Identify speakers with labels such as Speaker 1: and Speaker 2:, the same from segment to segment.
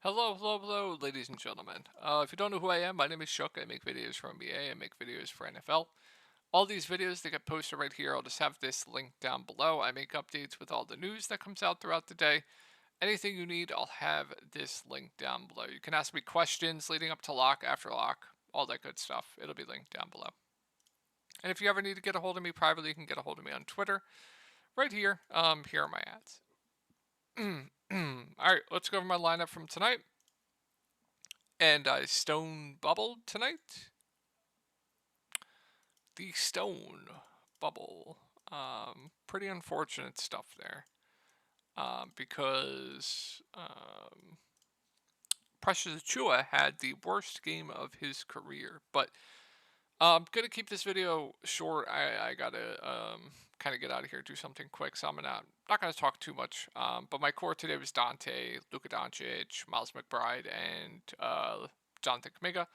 Speaker 1: Hello, hello, hello, ladies and gentlemen. If you don't know who I am, my name is Shook. I make videos for NBA. I make videos for NFL. All these videos, they get posted right here. I'll just have this link down below. I make updates with all the news that comes out throughout the day. Anything you need, I'll have this link down below. You can ask me questions leading up to lock, after lock, all that good stuff. It'll be linked down below. And if you ever need to get a hold of me privately, you can get a hold of me on Twitter. Right here. Here are my ads. All right, let's go over my lineup from tonight. And I stone bubble tonight. The stone bubble. Pretty unfortunate stuff there. Because Precious Achua had the worst game of his career. But I'm gonna keep this video short. I gotta kind of get out of here, do something quick. So I'm not gonna talk too much. But my core today was Dante, Luka Doncic, Miles McBride, and Jonathan Kuminga.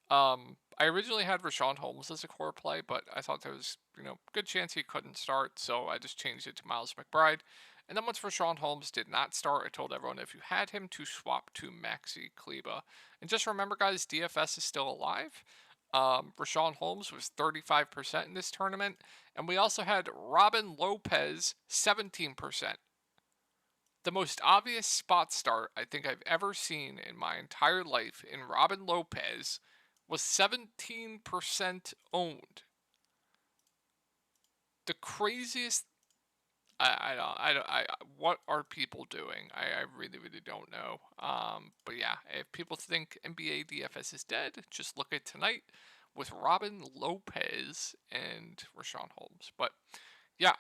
Speaker 1: I originally had Rashawn Holmes as a core play, but I thought there was, good chance he couldn't start, so I just changed it to Miles McBride. And then once Rashawn Holmes did not start, I told everyone if you had him to swap to Maxi Kleba. And just remember, guys, DFS is still alive. Rashawn Holmes was 35% in this tournament, and we also had Robin Lopez 17%. The most obvious spot start I think I've ever seen in my entire life in Robin Lopez was 17% owned. The craziest. What are people doing? I really, really don't know. But yeah, if people think NBA DFS is dead, just look at tonight with Robin Lopez and Rashawn Holmes. But yeah,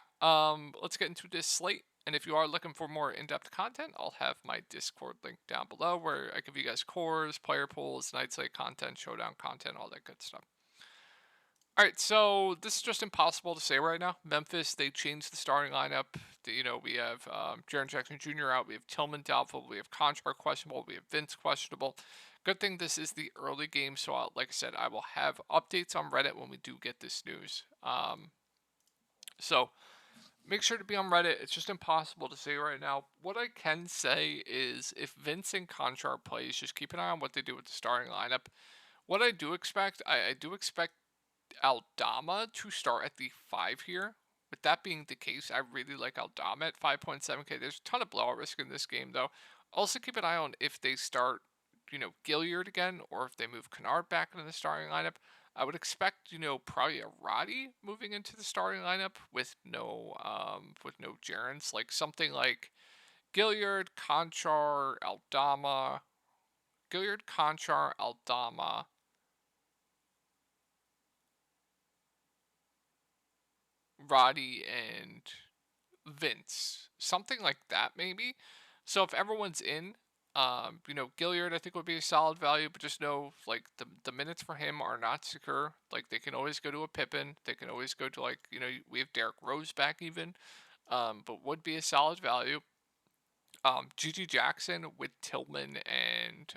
Speaker 1: let's get into this slate. And if you are looking for more in-depth content, I'll have my Discord link down below where I give you guys cores, player pools, night slate content, showdown content, all that good stuff. All right, so this is just impossible to say right now. Memphis, they changed the starting lineup. We have Jaren Jackson Jr. out. We have Tillman doubtful. We have Conchar questionable. We have Vince questionable. Good thing this is the early game, so like I said, I will have updates on Reddit when we do get this news. So make sure to be on Reddit. It's just impossible to say right now. What I can say is if Vince and Conchar plays, just keep an eye on what they do with the starting lineup. What I do expect, I do expect Aldama to start at the 5 here. With that being the case, I really like Aldama at 5.7k. There's a ton of blowout risk in this game, though. Also, keep an eye on if they start, Gilliard again, or if they move Kennard back into the starting lineup. I would expect, probably a Roddy moving into the starting lineup with no Jarens, like something like Gilliard, Conchar, Aldama, Gilliard, Conchar, Aldama, Roddy, and Vince, something like that maybe. So if everyone's in, Gilliard I think would be a solid value, but just know like the minutes for him are not secure. Like they can always go to a Pippen, they can always go to we have Derrick Rose back even, but would be a solid value. Gigi Jackson with Tillman and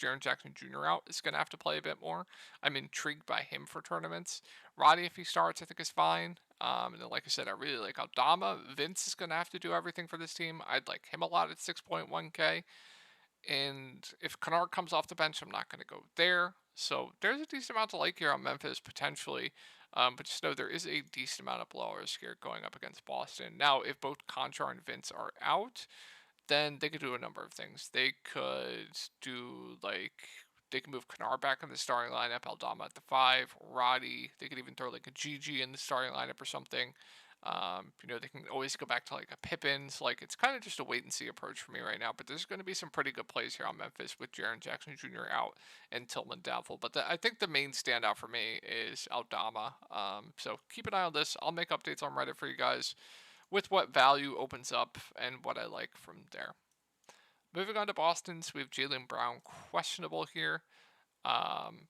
Speaker 1: Jaren Jackson Jr. out is going to have to play a bit more. I'm intrigued by him for tournaments. Roddy, if he starts, I think is fine. And then, like I said, I really like Aldama. Vince is going to have to do everything for this team. I'd like him a lot at 6.1k. And if Kennard comes off the bench, I'm not going to go there. So there's a decent amount to like here on Memphis potentially. But just know there is a decent amount of blowers here going up against Boston. Now, if both Conchar and Vince are out, then they could do a number of things. They could do they can move Kennard back in the starting lineup, Aldama at the 5, Roddy. They could even throw like a GG in the starting lineup or something. They can always go back to like a Pippen. So like it's kind of just a wait and see approach for me right now. But there's going to be some pretty good plays here on Memphis with Jaren Jackson Jr. out and Tillman doubtful. But I think the main standout for me is Aldama. So keep an eye on this. I'll make updates on Reddit for you guys with what value opens up and what I like from there. Moving on to Boston's, we have Jaylen Brown questionable here.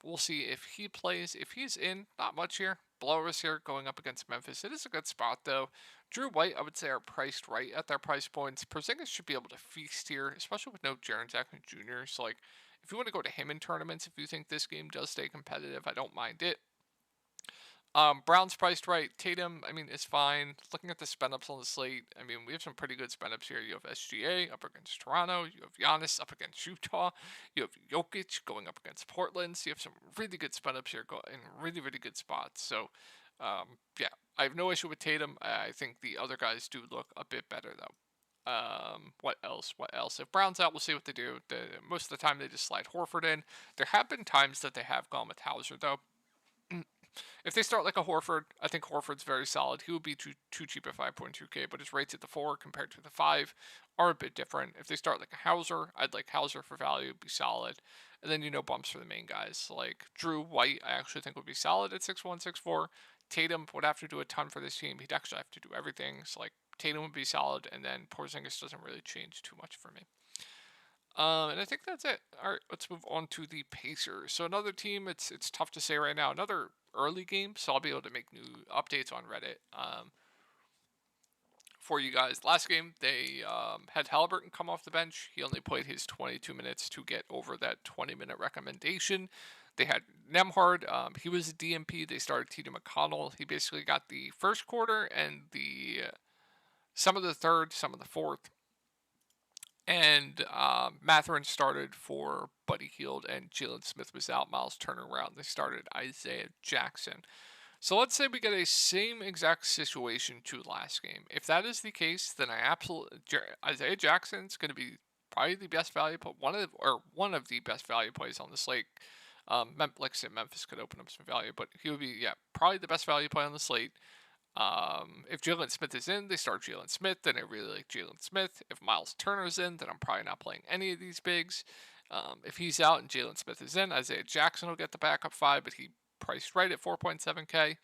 Speaker 1: We'll see if he plays. If he's in, not much here. Blowers here going up against Memphis. It is a good spot though. Drew White, I would say, are priced right at their price points. Porzingis should be able to feast here, especially with no Jaren Jackson Jr. So like, if you want to go to him in tournaments, if you think this game does stay competitive, I don't mind it. Brown's priced right. Tatum, I mean, is fine. Looking at the spend ups on the slate, I mean, we have some pretty good spend ups here. You have SGA up against Toronto. You have Giannis up against Utah. You have Jokic going up against Portland. So you have some really good spend ups here in really, really good spots. So, yeah, I have no issue with Tatum. I think the other guys do look a bit better, though. What else? What else? If Brown's out, we'll see what they do. Most of the time, they just slide Horford in. There have been times that they have gone with Hauser, though. If they start like a Horford, I think Horford's very solid. He would be too cheap at 5.2K, but his rates at the 4 compared to the 5 are a bit different. If they start like a Hauser, I'd like Hauser for value, be solid. And then, bumps for the main guys. Like Drew White, I actually think would be solid at 6'1", 6'4". Tatum would have to do a ton for this team. He'd actually have to do everything. So like Tatum would be solid, and then Porzingis doesn't really change too much for me. And I think that's it. All right, let's move on to the Pacers. So another team, it's tough to say right now. Another early game, so I'll be able to make new updates on Reddit for you guys. Last game, they had Halliburton come off the bench. He only played his 22 minutes to get over that 20-minute recommendation. They had Nemhard. He was a DMP. They started T.J. McConnell. He basically got the first quarter and some of the third, some of the fourth. And Mathurin started for Buddy Hield, and Jalen Smith was out. Miles Turner around. They started Isaiah Jackson. So let's say we get a same exact situation to last game. If that is the case, then Isaiah Jackson's going to be probably the best value, but one of the best value plays on the slate. Like I said, Memphis could open up some value, but he would be probably the best value play on the slate. If Jalen Smith is in, they start Jalen Smith. Then I really like Jalen Smith. If Miles Turner's in, then I'm probably not playing any of these bigs. If he's out and Jalen Smith is in, Isaiah Jackson will get the backup 5, but he priced right at 4.7K.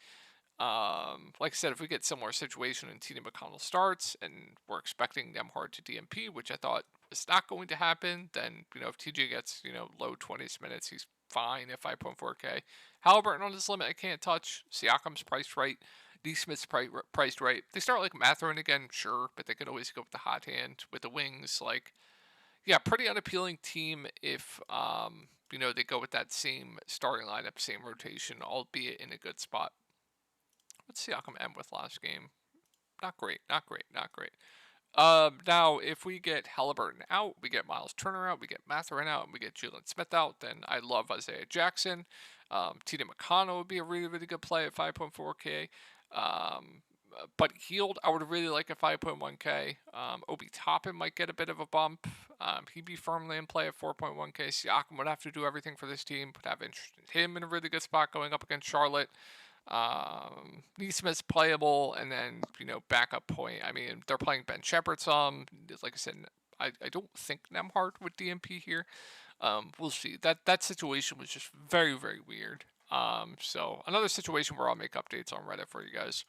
Speaker 1: Like I said, if we get similar situation and T.J. McConnell starts and we're expecting them hard to DMP, which I thought was not going to happen, then, if TJ gets, low 20s minutes, he's fine at 5.4K. Halliburton on his limit, I can't touch. Siakam's priced right. D. Smith's priced right. They start like Mathurin again, sure, but they can always go with the hot hand, with the wings. Like, pretty unappealing team if, they go with that same starting lineup, same rotation, albeit in a good spot. Let's see how come end with last game. Not great. Now, if we get Halliburton out, we get Miles Turner out, we get Mathurin out, and we get Jalen Smith out, then I love Isaiah Jackson. T.J. McConnell would be a really, really good play at 5.4K. But Hield, I would really like at 5.1K. Obi Toppin might get a bit of a bump. He'd be firmly in play at 4.1K. Siakam would have to do everything for this team. Would have interest in him in a really good spot going up against Charlotte. Neesmith's playable, and then, backup point. I mean, they're playing Ben Shepherd some. Like I said, I don't think Nemhard would DMP here. We'll see. That situation was just very, very weird. So another situation where I'll make updates on Reddit for you guys.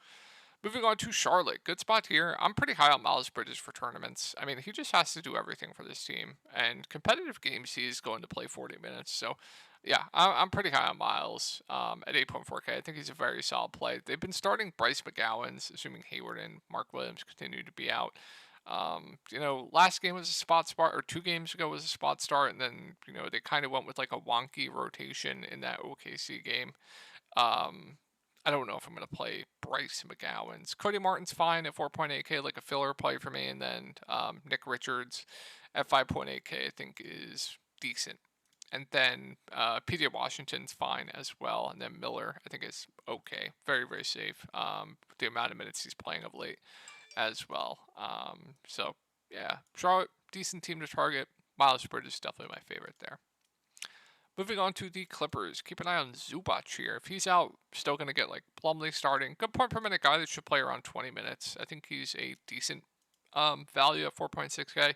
Speaker 1: Moving on to Charlotte. Good spot here. I'm pretty high on Miles Bridges for tournaments. I mean, he just has to do everything for this team. And competitive games, he's going to play 40 minutes. So, yeah, I'm pretty high on Miles at 8.4K. I think he's a very solid play. They've been starting Bryce McGowan's, assuming Hayward and Mark Williams continue to be out. Last game was a spot start, or 2 games ago was a spot start, and then, they kind of went with like a wonky rotation in that OKC game. I don't know if I'm going to play Bryce McGowan's. Cody Martin's fine at 4.8K, like a filler play for me, and then Nick Richards at 5.8K I think is decent. And then PJ Washington's fine as well, and then Miller I think is okay, very, very safe. The amount of minutes he's playing of late as well. So yeah, Charlotte, decent team to target. Miles Bridges is definitely my favorite there. Moving on to the Clippers. Keep an eye on Zubac here. If he's out, still going to get like Plumlee starting. Good point per minute guy that should play around 20 minutes. I think he's a decent value at 4.6K.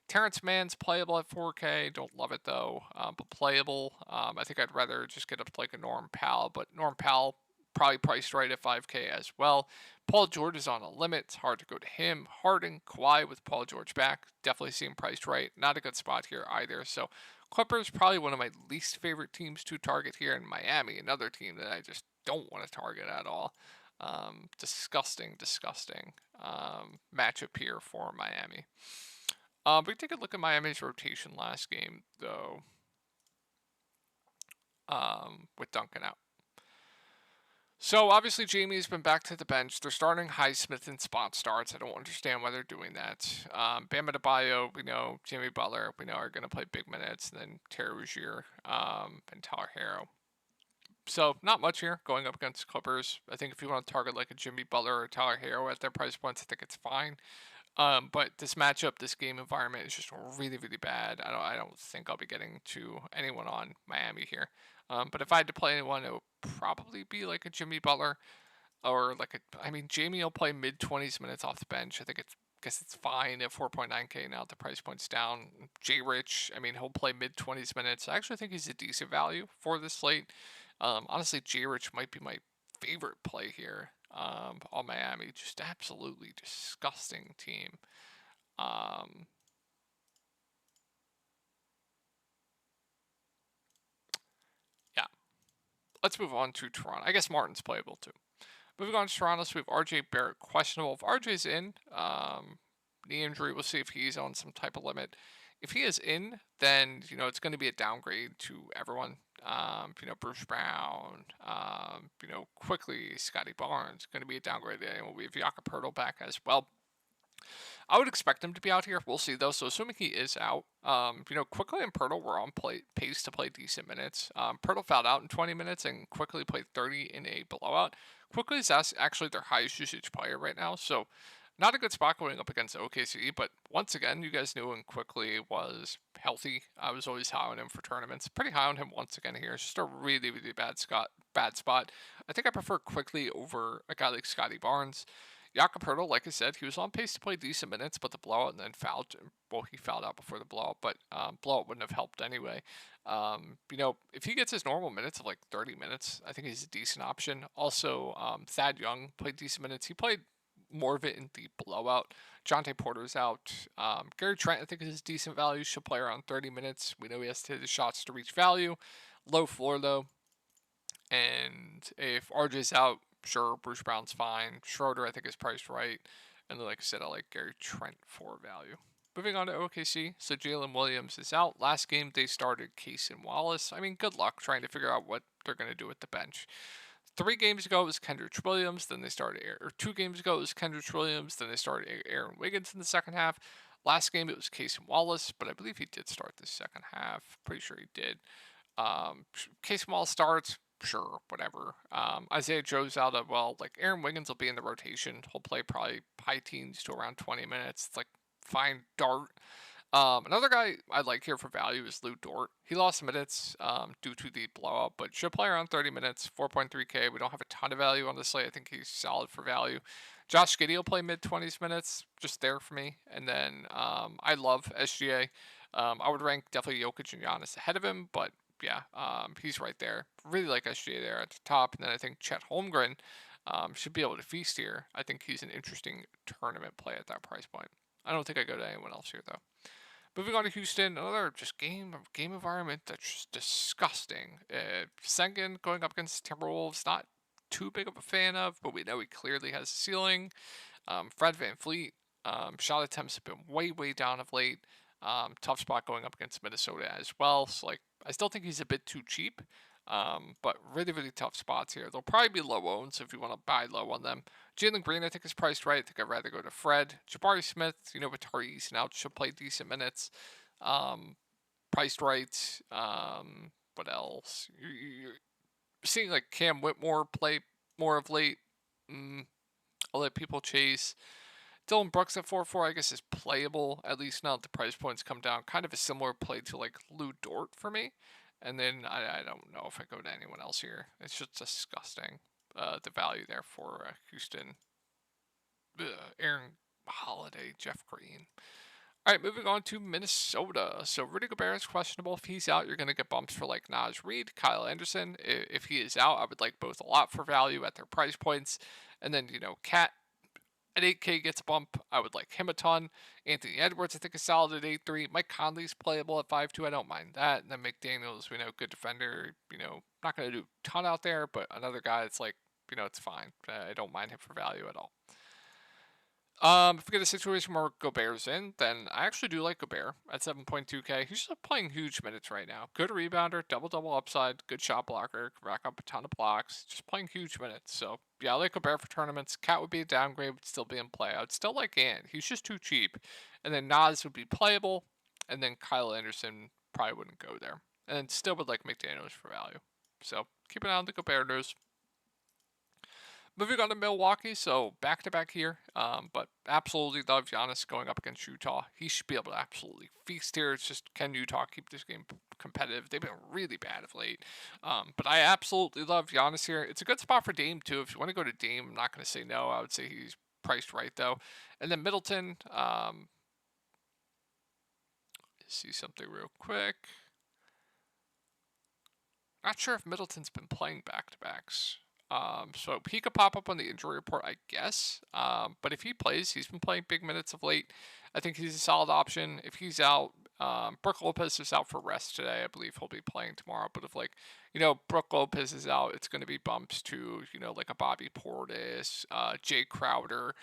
Speaker 1: Terrence Mann's playable at 4K. Don't love it though, but playable. I think I'd rather just get up to like a Norm Powell, but Norm Powell probably priced right at 5K as well. Paul George is on a limit. It's hard to go to him. Harden, Kawhi with Paul George back. Definitely seem priced right. Not a good spot here either. So Clippers, probably one of my least favorite teams to target here. In Miami, another team that I just don't want to target at all. Disgusting matchup here for Miami. We take a look at Miami's rotation last game, though, with Duncan out. So obviously Jamie's been back to the bench. They're starting Highsmith in spot starts. I don't understand why they're doing that. Bam Adebayo, we know Jimmy Butler, we know are going to play big minutes, and then Terry Rozier, and Tyler Hero. So not much here going up against Clippers. I think if you want to target like a Jimmy Butler or Tyler Hero at their price points, I think it's fine. But this matchup, this game environment is just really, really bad. I don't think I'll be getting to anyone on Miami here. But if I had to play anyone, it would probably be like a Jimmy Butler or like a. I mean, Jamie will play mid 20s minutes off the bench. I think it's guess it's fine at 4.9K now. The price point's down. J Rich, I mean, he'll play mid 20s minutes. I actually think he's a decent value for this slate. Honestly, J Rich might be my favorite play here. On Miami, just absolutely disgusting team. Um, yeah, let's move on to Toronto. I guess Martin's playable too. Moving on to Toronto, so we have RJ Barrett questionable. If RJ's in, knee injury, we'll see if he's on some type of limit. If he is in, then it's going to be a downgrade to everyone. Bruce Brown, quickly Scotty Barnes, going to be a downgrade. And we have Jakob back as well. I would expect him to be out here. We'll see though. So assuming he is out, quickly and Pirtle were on pace to play decent minutes. Pirtle fouled out in 20 minutes and quickly played 30 in a blowout. Quickly is actually their highest usage player right now. So not a good spot going up against OKC. But once again, you guys knew when quickly was healthy. I was always high on him for tournaments. Pretty high on him once again here. It's just a really, really bad spot. I think I prefer quickly over a guy like Scotty Barnes. Jakob Poeltl, like I said, he was on pace to play decent minutes, but the blowout and then fouled. Well, he fouled out before the blowout, but blowout wouldn't have helped anyway. If he gets his normal minutes of like 30 minutes, I think he's a decent option. Also, Thad Young played decent minutes. He played more of it in the blowout. Jonte Porter's out. Gary Trent, I think, is decent value. Should play around 30 minutes. We know he has to hit his shots to reach value. Low floor, though. And if RJ's out, sure, Bruce Brown's fine. Schroeder, I think, is priced right. And then, like I said, I like Gary Trent for value. Moving on to OKC. So Jalen Williams is out. Last game, they started Case and Wallace. I mean, good luck trying to figure out what they're going to do with the bench. 3 games ago, it was Kendrick Williams. Then they started, or 2 games ago, it was Kendrick Williams. Then they started Aaron Wiggins in the second half. Last game, it was Case and Wallace, but I believe he did start the second half. Pretty sure he did. Case Small starts, sure, whatever. Isaiah Joe's out of, well, like Aaron Wiggins will be in the rotation. He'll play probably high teens to around 20 minutes. It's like fine dart. Another guy I like here for value is Lou Dort. He lost minutes due to the blowout, but should play around 30 minutes, 4.3K. We don't have a ton of value on this slate. I think he's solid for value. Josh Giddey will play mid 20s minutes, just there for me. And then I love SGA. I would rank definitely Jokic and Giannis ahead of him, but yeah, he's right there. Really like SGA there at the top. And then I think Chet Holmgren should be able to feast here. I think he's an interesting tournament play at that price point. I don't think I go to anyone else here though. Moving on to Houston, another just game environment that's just disgusting. Sengun going up against Timberwolves, not too big of a fan of, but we know he clearly has a ceiling. Fred VanVleet, shot attempts have been way down of late. Tough spot going up against Minnesota as well. So like I still think he's a bit too cheap. But really tough spots here. They'll probably be low owned, so if you want to buy low on them. Jalen Green, I think, is priced right. I think I'd rather go to Fred. Jabari Smith, with Tari Eason out, should play decent minutes. Priced right. What else? You're seeing like Cam Whitmore play more of late. I'll let people chase. Dylan Brooks at 4-4, I guess, is playable, at least now that the price points come down. Kind of a similar play to like Lou Dort for me. And then I don't know if I go to anyone else here. It's just disgusting. The value there for Houston. Aaron Holiday, Jeff Green. All right, moving on to Minnesota. So Rudy Gobert is questionable. If he's out, you're going to get bumps for like Naz Reid, Kyle Anderson. If he is out, I would like both a lot for value at their price points. And then, Cat at 8K gets a bump. I would like him a ton. Anthony Edwards, I think, is solid at 8.3. Mike Conley's playable at 5.2. I don't mind that. And then McDaniels, good defender. Not going to do a ton out there, but another guy that's like, it's fine. I don't mind him for value at all. If we get a situation where Gobert's in, then I actually do like Gobert at 7.2K. He's just playing huge minutes right now. Good rebounder, double upside, good shot blocker, can rack up a ton of blocks. Just playing huge minutes. So yeah, I like Gobert for tournaments. Cat would be a downgrade, would still be in play. I would still like Ant. He's just too cheap. And then Nas would be playable, and then Kyle Anderson probably wouldn't go there. And still would like McDaniels for value. So keep an eye on the Gobert news. Moving on to Milwaukee, so back to back here, but absolutely love Giannis going up against Utah. He should be able to absolutely feast here. It's just, can Utah keep this game competitive? They've been really bad of late, but I absolutely love Giannis here. It's a good spot for Dame too. If you want to go to Dame, I'm not going to say no. I would say he's priced right though. And then Middleton, see something real quick. Not sure if Middleton's been playing back to backs. So he could pop up on the injury report, I guess. But if he plays, he's been playing big minutes of late. I think he's a solid option. If he's out, Brook Lopez is out for rest today. I believe he'll be playing tomorrow. But if Brook Lopez is out, it's going to be bumps to, like a Bobby Portis, Jay Crowder,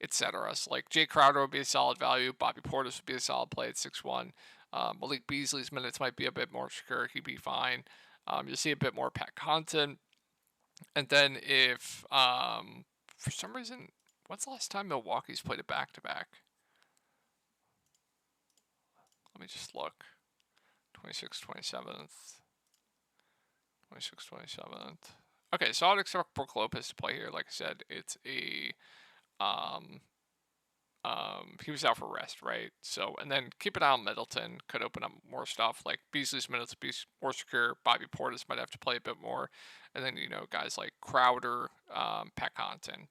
Speaker 1: etc. So like Jay Crowder would be a solid value. Bobby Portis would be a solid play at 6-1. Malik Beasley's minutes might be a bit more secure. He'd be fine. You'll see a bit more Pat content. And then if, for some reason, when's the last time Milwaukee's played a back-to-back? Let me just look. 26th, 27th. 26th, 27th. Okay, so I'd expect Brook Lopez to play here. Like I said, it's a, he was out for rest, right? So, and then keep an eye on Middleton. Could open up more stuff. Like Beasley's minutes will be more secure. Bobby Portis might have to play a bit more. And then, guys like Crowder, Pat Connaughton.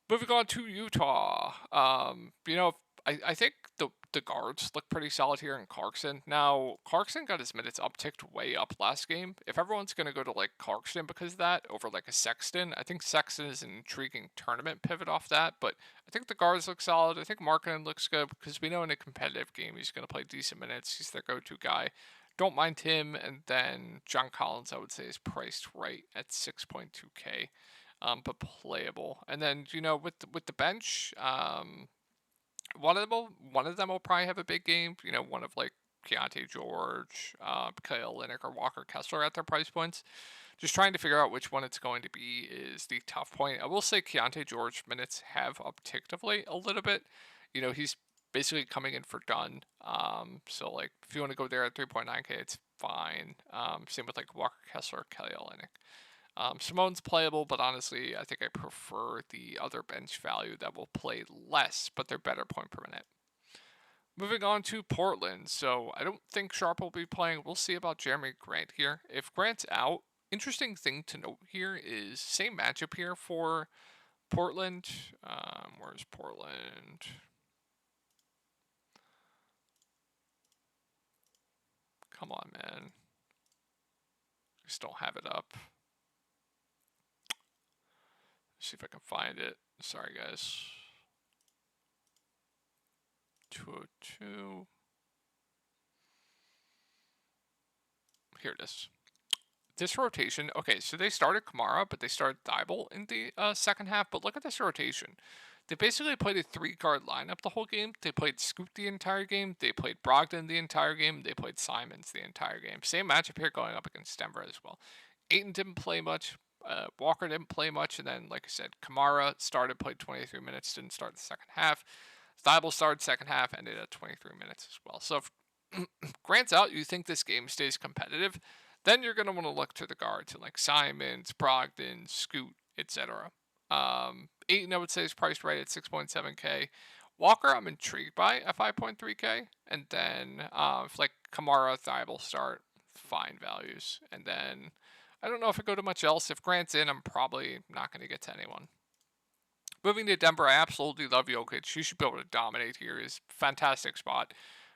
Speaker 1: Moving on to Utah. I think the guards look pretty solid here in Clarkson. Now, Clarkson got his minutes upticked way up last game. If everyone's going to go to like Clarkson because of that over like a Sexton, I think Sexton is an intriguing tournament pivot off that. But I think the guards look solid. I think Markkanen looks good because we know in a competitive game he's going to play decent minutes. He's their go-to guy. Don't mind him. And then John Collins, I would say, is priced right at 6.2K. But playable. And then with the bench, one of them will probably have a big game. One of like Keontae George, Kyle Linnick, or Walker Kessler at their price points. Just trying to figure out which one it's going to be is the tough point. I will say Keontae George minutes have upticked of late a little bit. He's basically coming in for done. So like if you want to go there at 3.9K, it's fine. Same with like Walker Kessler, Kelly Olynyk. Simone's playable, but honestly, I think I prefer the other bench value that will play less, but they're better point per minute. Moving on to Portland. So I don't think Sharp will be playing. We'll see about Jeremy Grant here. If Grant's out, interesting thing to note here is same matchup here for Portland. Where's Portland? Come on, man. Just don't have it up. See if I can find it. Sorry, guys. 202. Here it is. This rotation, okay, so they started Kamara, but they started Thibault in the second half. But look at this rotation. They basically played a 3-guard lineup the whole game. They played Scoot the entire game. They played Brogdon the entire game. They played Simons the entire game. Same matchup here going up against Denver as well. Ayton didn't play much. Walker didn't play much. And then, like I said, Kamara started, played 23 minutes, didn't start the second half. Thibault started second half, ended at 23 minutes as well. So if Grant's out, you think this game stays competitive, then you're going to want to look to the guards and like Simons, Brogdon, Scoot, etc. Ayton, I would say, is priced right at 6.7K. Walker, I'm intrigued by at 5.3K. And then if like Kamara, Thibault start, fine values. And then I don't know if I go to much else. If Grant's in, I'm probably not going to get to anyone. Moving to Denver, I absolutely love Jokic. You should be able to dominate here. He's a fantastic spot.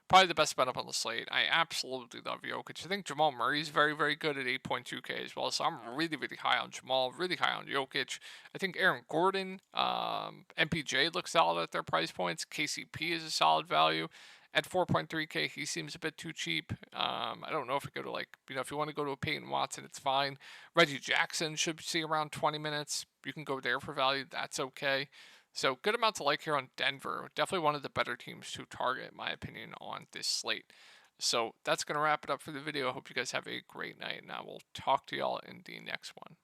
Speaker 1: Probably the best bet up on the slate. I absolutely love Jokic. I think Jamal Murray is very, very good at 8.2K as well. So I'm really, really high on Jamal, really high on Jokic. I think Aaron Gordon, MPJ looks solid at their price points. KCP is a solid value. At 4.3K, he seems a bit too cheap. I don't know if we go to if you want to go to a Peyton Watson, it's fine. Reggie Jackson should see around 20 minutes. You can go there for value. That's okay. So good amount to like here on Denver. Definitely one of the better teams to target, in my opinion, on this slate. So that's going to wrap it up for the video. I hope you guys have a great night, and I will talk to y'all in the next one.